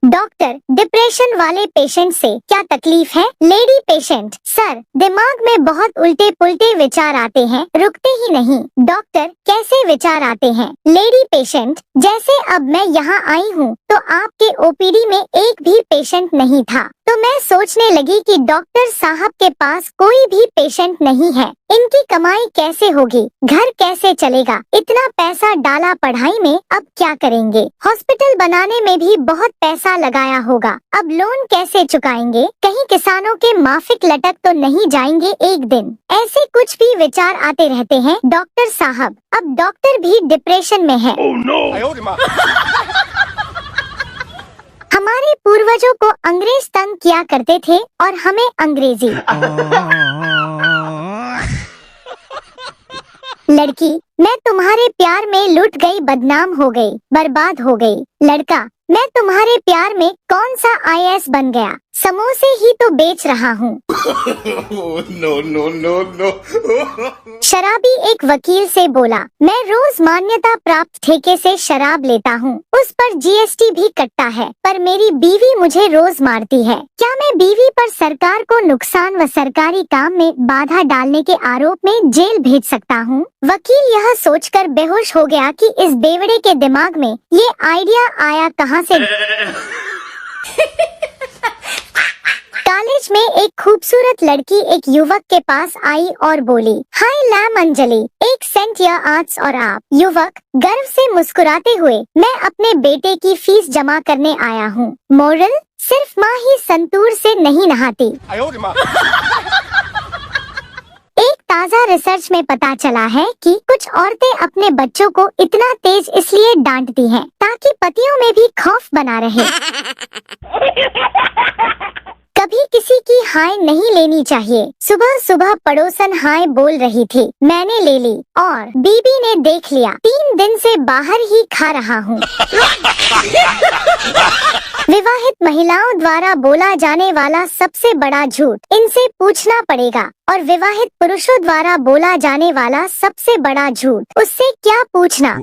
Doctor, depression वाले patient से क्या तकलीफ है? लेडी पेशेंट, सर, दिमाग में बहुत उल्टे पुल्टे विचार आते हैं, रुकते ही नहीं। डॉक्टर, कैसे विचार आते हैं? लेडी पेशेंट, जैसे अब मैं यहाँ आई हूँ तो आपके ओपीडी में एक भी पेशेंट नहीं था, तो मैं सोचने लगी कि डॉक्टर साहब के पास कोई भी पेशेंट नहीं है, इनकी कमाई कैसे होगी, घर कैसे चलेगा, इतना पैसा डाला पढ़ाई में, अब क्या करेंगे? हॉस्पिटल बनाने में भी बहुत पैसा लगाया होगा, अब लोन कैसे चुकाएंगे? कहीं किसानों के माफिक लटक तो नहीं जाएंगे एक दिन? ऐसे कुछ भी विचार आते रहते हैं डॉक्टर साहब। अब डॉक्टर भी डिप्रेशन में है। Oh, no. हमारे पूर्वजों को अंग्रेज तंग किया करते थे और हमें अंग्रेजी। लड़की, मैं तुम्हारे प्यार में लुट गई, बदनाम हो गई, बर्बाद हो गई। लड़का, मैं तुम्हारे प्यार में कौन सा आईएएस बन गया, समोसे ही तो बेच रहा हूँ। No, no, no, no. शराबी एक वकील से बोला, मैं रोज मान्यता प्राप्त ठेके से शराब लेता हूँ, उस पर जीएसटी भी कटता है, पर मेरी बीवी मुझे रोज मारती है। क्या मैं बीवी पर सरकार को नुकसान व सरकारी काम में बाधा डालने के आरोप में जेल भेज सकता हूँ? वकील यह सोचकर बेहोश हो गया कि इस बेवड़े के दिमाग में ये आइडिया आया कहाँ से। कॉलेज में एक खूबसूरत लड़की एक युवक के पास आई और बोली, हाय लैम अंजलि, एक सेंट या आर्ट्स और आप? युवक गर्व से मुस्कुराते हुए, मैं अपने बेटे की फीस जमा करने आया हूँ। मोरल, सिर्फ माँ ही संतूर से नहीं नहाती। एक ताज़ा रिसर्च में पता चला है कि कुछ औरतें अपने बच्चों को इतना तेज इसलिए डांटती हैं ताकि पतियों में भी खौफ बना रहे। कभी किसी की हाय नहीं लेनी चाहिए। सुबह सुबह पड़ोसन हाय बोल रही थी, मैंने ले ली और बीबी ने देख लिया, 3 दिन से बाहर ही खा रहा हूँ। विवाहित महिलाओं द्वारा बोला जाने वाला सबसे बड़ा झूठ, इनसे पूछना पड़ेगा। और विवाहित पुरुषों द्वारा बोला जाने वाला सबसे बड़ा झूठ, उससे क्या पूछना।